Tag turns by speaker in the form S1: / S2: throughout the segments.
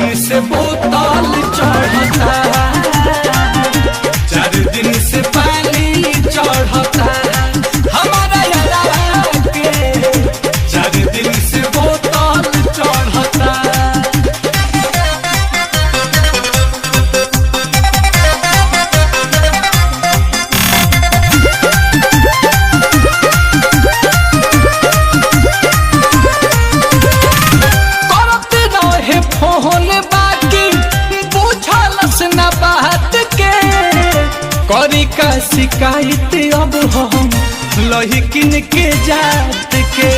S1: दिन से बोतल चढ़ता, 4 दिन से पानी चढ़ता हमारा यारा के, 4 दिन से बोतल चढ़ता। फोन बाकी बुझलस न बात के, करी का शिकायत अब हम लहिकिन के जात के।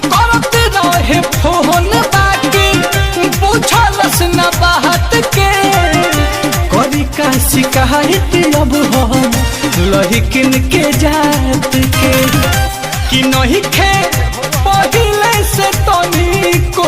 S1: करत रहे फोन बाकी बुझलस न बात के, करी का शिकायत अब हम लहिकिन के जात के। कि नहीं खे पहिले से तनी को